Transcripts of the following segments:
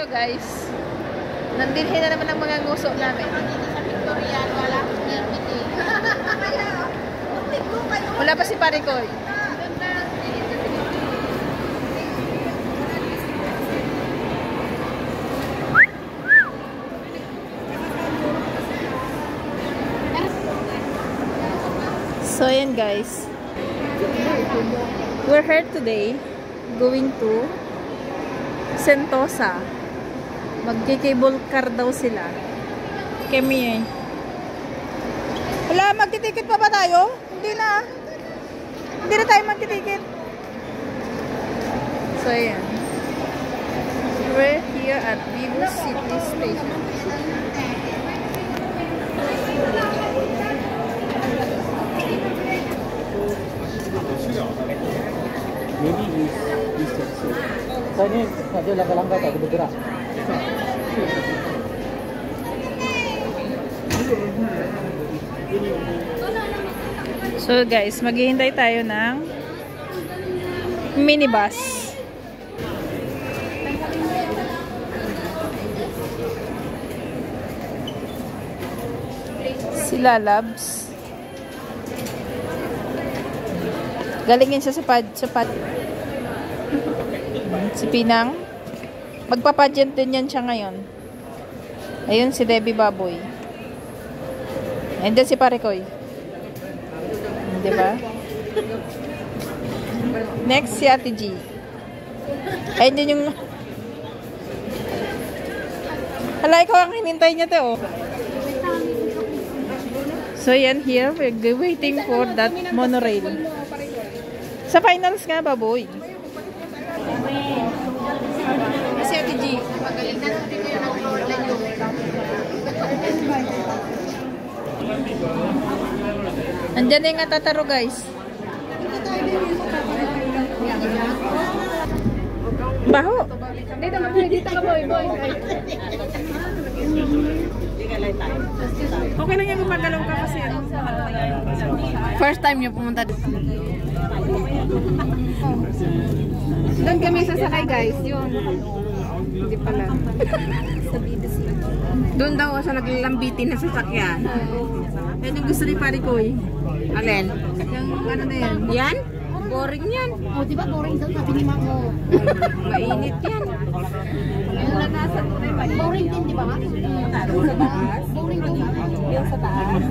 ano guys, nandilhin na naman ang mga nguso namin. Wala pa si Parikoy. So ayan guys, we're here today going to Sentosa. Magki-cable car daw sila. Kami eh. Wala, magtitikit pa ba tayo? Hindi na. Hindi na tayo magtitikit. So ayan, we're here at Vivo City Station. Maybe this section. So ini ada langkah-langkah tak bergerak. So guys, maghihintay tayo ng minibus. Sila Labs. Galingin siya sa pad. Si Pinang. Magpapageant din yan siya ngayon. Ayun si Debbie Baboy. And then si Parikoy. Diba? Next si Ate G. Ayun din yung... Hala, ikaw ang hinintay niya to. So yan, here we're waiting for that monorail. Sa finals nga, Baboy. Si Ate G. Andyan na yung Atataro, guys. Baho. Dito ka, boy. Okay lang yung gumagalaw ka kasi. First time niyo pumunta dito. Doon kami sasakay guys, yun. Hindi pala. Doon daw sa naglalambitin na sasakyan. Yan yung gusto ni Parikoy. Alin? Yung ano na yan? Yan? Boring yan. O, diba boring doon? Sabi ni Mako. Mainit yan. Yung lanasan mo na Boring din, di ba? Sa taas? Boring doon. yung sa taas.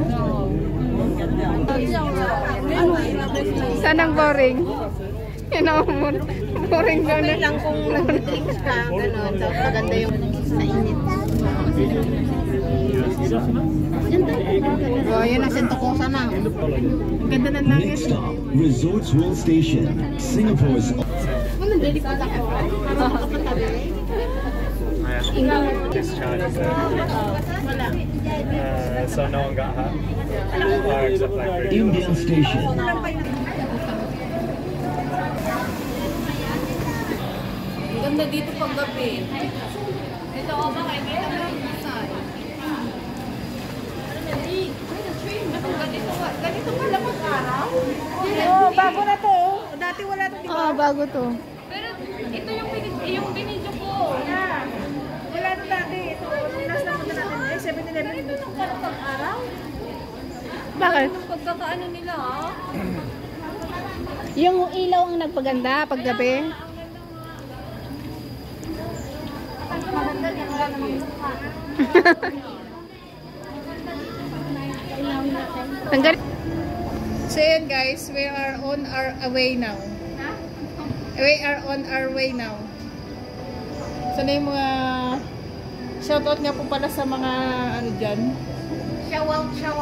Saan ang boring? Yan ang boring doon. Okay lang kung nag-drinks ka, gano'n. Maganda yung sa init. O, yun ang Sentosa na. Ganda ng langit. Next stop, Resorts World Station, Singapore's. So no one got hot. Except like Indian Station. Ganda dito pag gabi. Ito o ba kayo? Ganito pala mag-araw? Oh, bago na to. Dati wala to, di ba? Oo, bago to. Pero ito yung binidyo ko. Yeah. Wala to dati. Ito, nung last na punta natin. 7-Eleven. Ganito nung parang pag-araw? Bakit? Yung pagkakaano nila ah. Yung ilaw ang nagpaganda pag gabi. Maganda din. Wala namang mukha. Tanggal. So yun guys, we are on our way now. We are on our way now. So na yung mga shoutout nga po pala sa mga ano dyan. Shout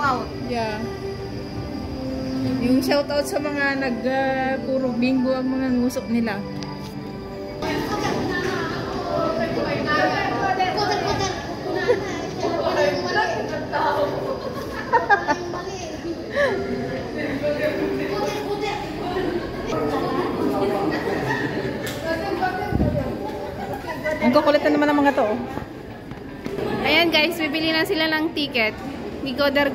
out. Yeah. Yung shoutout sa mga puro bingo ang mga ngusok nila. Ang kukulit na naman ang mga to. Ayan guys, bibili na sila ng ticket. Ni Goder.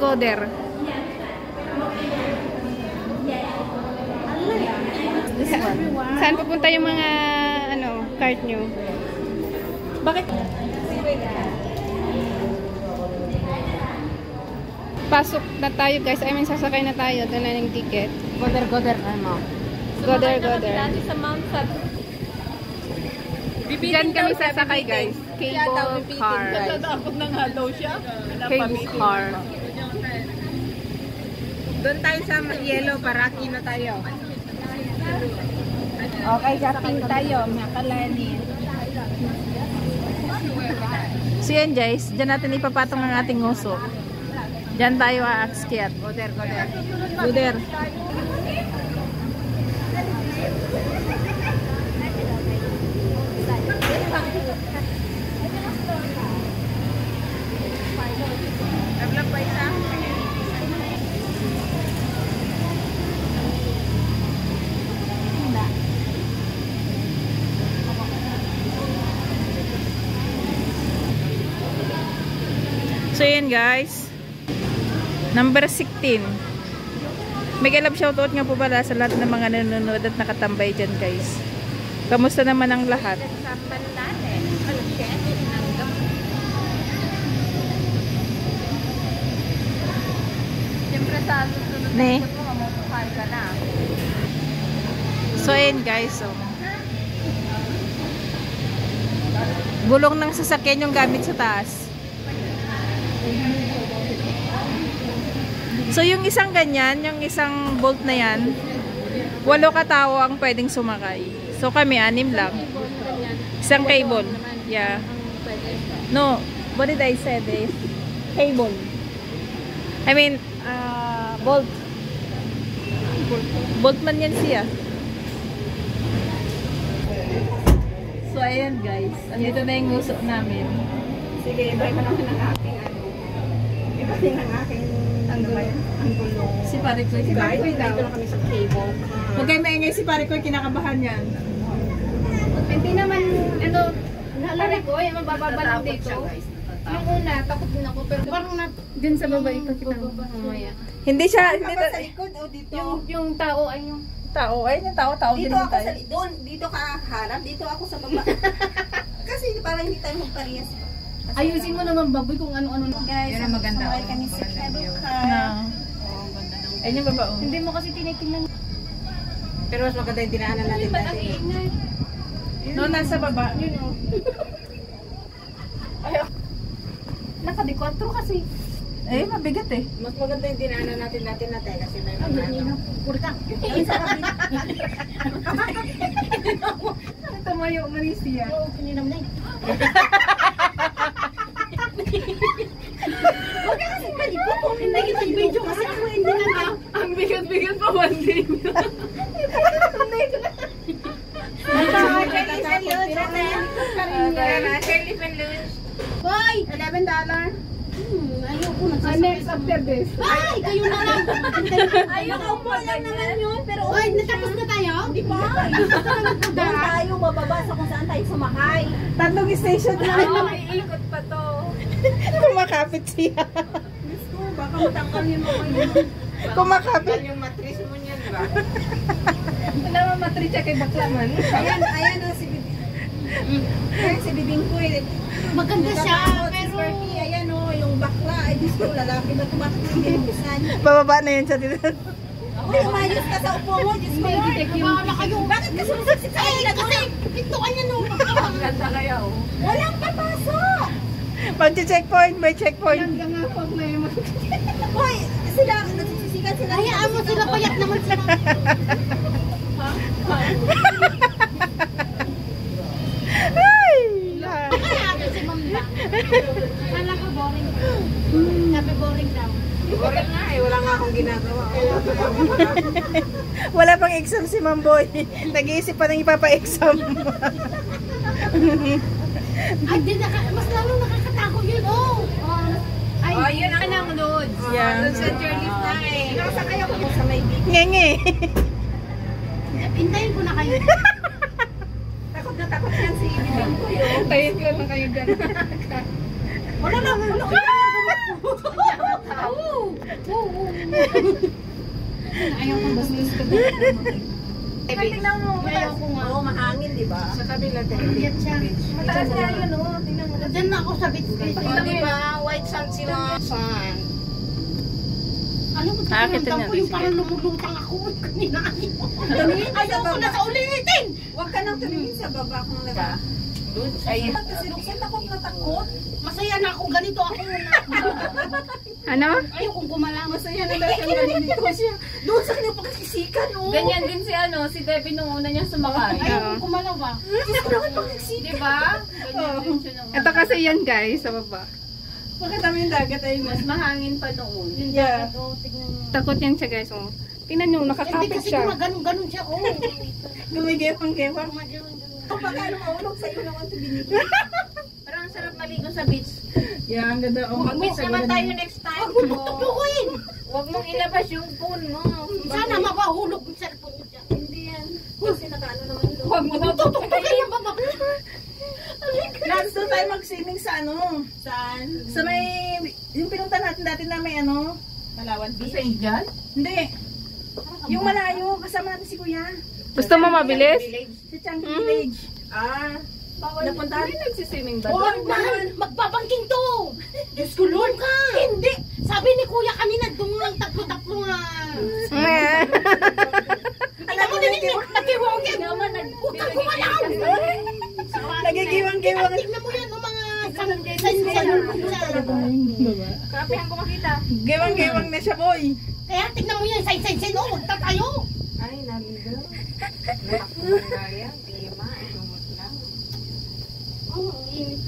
Saan pupunta yung mga cart nyo? Bakit? Pasok na tayo guys. I mean, sasakay na tayo. Ito na yung ticket. Goder ano. Goder. Sa Mount Sab. Diyan kami sasakay guys. Cable car. Natatakot na nga daw siya. Cable car. Doon tayo sa yellow para kino tayo. Okay, shopping tayo. Makalani. So yan guys, dyan natin ipapatong ang ating nguso. Dyan tayo aakyat. Goder. Goder. Naglang pa isa. So yan guys, number 16. Mega love shoutout nga po pala sa lahat ng mga nanonood at nakatambay dyan guys. Kamusta naman ang lahat? Sa Panlane. Ano siya? Siyempre sa susunod na Ne? ito mo, mamukhaan ka na. So yan guys, so gulong ng sasakyan yung gamit sa taas. So yung isang ganyan, yung isang bolt na yan, 8 katao ang pwedeng sumakay. So kami 6 lang. Isang cable. Yeah. No, what did I say? Cable. I mean, bolt. Boltman yan siya. So ayan guys, andito na yung nguso namin. Sige, iba ko naman ang aking ano. Iba din ang aking ang gulo. Si pare ko, si pare ko Dito na kami sa cable. Huwag kayo maingay, si pare ko kinakabahan yan. Hindi naman, ano, nalari ko, yung mabababa lang dito. Yung una, takot din ako, pero parang din sa baba ito kita mamaya. Hindi siya, hindi Sa likod o dito? Yung tao ay yung tao, ayun yung tao din Dito ako tayo. sa doon, dito ka harap, dito ako sa baba. Kasi parang hindi tayo magparehas. ayusin mo naman baboy kung ano-ano. Guys, Yun ang maganda. sumaway kami sa cable car. Na. Ayun yung baba. Oh. Hindi mo kasi tinitingnan. Pero mas maganda yung dinaanan natin Ba't ang dati. iingay? No, nasa baba. Yun o. Naka-dequatro kasi. Eh, mabigat eh. Mas maganda yung dinaanan natin dati kasi may mga Purka. Tumayo manis siya. Oo, kaninam na Huwag ka kasi malikot kung hindi kita video kasi ako hindi na ang bigat-bigat pa one day. Shirley Penluge. Hoy! $11. Ayoko na. Next after this. Ay! Kayo na lang! Ayoko lang naman yun, pero Hoy! Natapos na tayo? Di ba? Doon tayo bababa sa kung saan tayo sumakay. Tatlong station lang. Iikot pa to. Kumakapit siya. Diyos ko, baka matangkal yung mga yun. Kumakapit. Yung matris mo niyan ba? Wala mo matritsa kay Baklaman. Ayan o si Bibing. Ayan si Bibing ko eh. Maganda siya, Natatakot si pero... Sparky. Ayan o, yung bakla. Ay, Diyos ko, lalaki ba tumatakot yung binubusan? Bababa na yun siya dito. Uy, umayos ka sa upo mo. Diyos ko, Lord. na kayo. Bakit kasi masaksit sa kanila doon? Kasi, pintuan niya nung... Ganda kaya o. Walang papasok. Pag-checkpoint, may checkpoint. Hanggang nga pag may... Hoy, sila, nagsisikat sila. Hayaan mo sila, payak naman sila. Ay! Kaya si Mamba. Kala ko boring. Sabi boring daw. Boring nga eh, wala nga akong ginagawa. Wala pang exam si Mamboy. Nag-iisip pa ng ipapa-exam. Ay, di mas lalo nakakatakot yun, oh. Ay, Oh, yun ang nang load. Yeah. Doon sa journalist na eh. Nakasakay ako dito sa may beach. Ngenge. hintayin ko na kayo. Takot na takot yan si Bibing ko yun. Hintayin ko na kayo dyan. Wala na, wala ka. Ayaw kong bastos ka dyan. Tingnan mo, mataas ko nga. Oo, mahangin, di ba? Sa kabila din. Yan siya. Mataas nga yun, oh. Tingnan mo. Diyan na ako sa beach. Oh, di ba? White sand sila. Sand. Ano mo, Nakakita tingnan niya, ko yung sige. parang lumulutang ako. Kanina. Ayaw ko na sa ulitin. Huwag ka nang tumingin sa baba kung naka. Ay, kasi Roxanne, takot na takot. Masaya na ako, ganito ako. Ano? Ayaw kong gumalang. Masaya na daw siyang ganito siya. Doon sa kanyang pagkakisikan, oh. Ganyan din si si Debbie nung una niya sumakay. Ayaw kong gumalaw ba? Hindi ko naman pagkakisikan. Di ba? Ganyan din siya nung Ito kasi yan guys, sa baba. Bakit namin yung dagat ay mas mahangin pa noon. Yeah. Oh, tignan mo. Takot yan siya guys. Oh. Tingnan nyo, Hindi nakakapit kasi siya. gumaganon-ganon siya, oh. Gumigewang-gewang. Kapag ano maulog sa iyo naman ito binigay. Pero ang sarap maligo sa beach. Yeah, ang ganda. Mag-beach naman tayo next time. Tukuin! Huwag mong ilabas yung phone mo. Sana mapahulog yung cellphone mo dyan. Hindi yan. Kasi nakaano naman doon. Huwag mo Tututukin yung baba. Last doon tayo mag-swimming sa ano? Saan? Sa may, yung pinunta natin dati na may ano? Palawan Beach. Sa Indian? Hindi. Yung malayo, kasama natin si Kuya. Gusto mo mabilis? Si Changi Village. Ah. Napuntahan. Hindi nagsiswimming ba? Oh, mahal! Magbabangking to! Diyos ko, Lord ka! Hindi! Sabi ni Kuya kanina, dumang tatlo-tatlo nga. Tingnan mo din yun, nag-iwagin! Huwag kang gumalaw! Nagigiwang-giwang. Tingnan mo yan, yung mga sign-sign. Kapihan ko makita. Giwang-giwang na siya, boy. Kaya tingnan mo yan, sign-sign, oh, huwag tayo! Ay, naligo. Natakbo na yan. Lima. Lumot lang.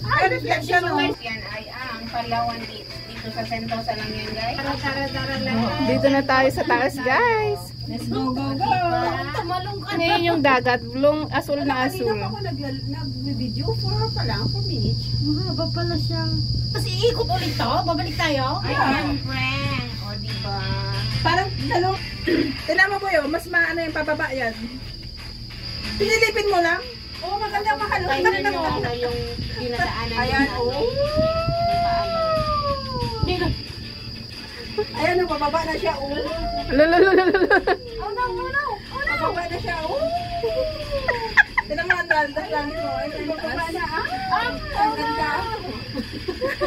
Ay, reflection, oh. Guys, yan ay ang Palawan Beach. Dito sa Sentosa lang yan, guys. Tara lang. Dito na tayo sa taas guys. Let's go, go, go. Tumalong ka na. Ngayon yung dagat, blong asul na asul. Kanina pa ako nag-video for beach. Mahaba pala siya. Tapos iikot ulit to? Babalik tayo? Ay, siyempre. O, diba? Parang, ano, tinan mo, boy, oh, mas maano yung pababa yan. Pinilipin mo lang. Oo, maganda, mahalong. Ay, na yung dinadaanan. Ayan, oh. Dito. Ayan, oh, pababa na siya, oh. Lalalala. Oh no, oh no, oh no. Pababa na siya, oh. Tinan mo, ang dalan mo. Ay, pababa na, ah. Ang ganda.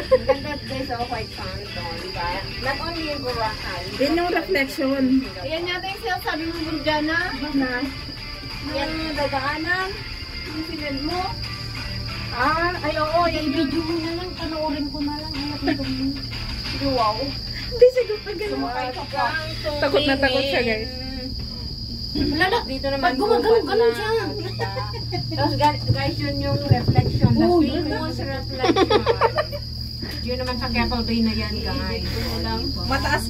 Ang ganda, guys, oh, white sand. Oh, diba? Not only yung Boracay. Yan yung reflection. Ayan yata yung sinasabi mo, Burjana. Na. Yan yung dadaanan. Yung sinend mo. Ah, ay, oo. I-video mo na lang, panoorin ko na lang. Wow. Hindi siguro pag ganun. Sumakay ka pa. Takot na takot siya guys. Lalo, dito naman. Pag gumagano-gano siya. Tapos guys, yun yung reflection. The famous reflection. Yun naman sa Keppel Bay na yan, guys. Mataas.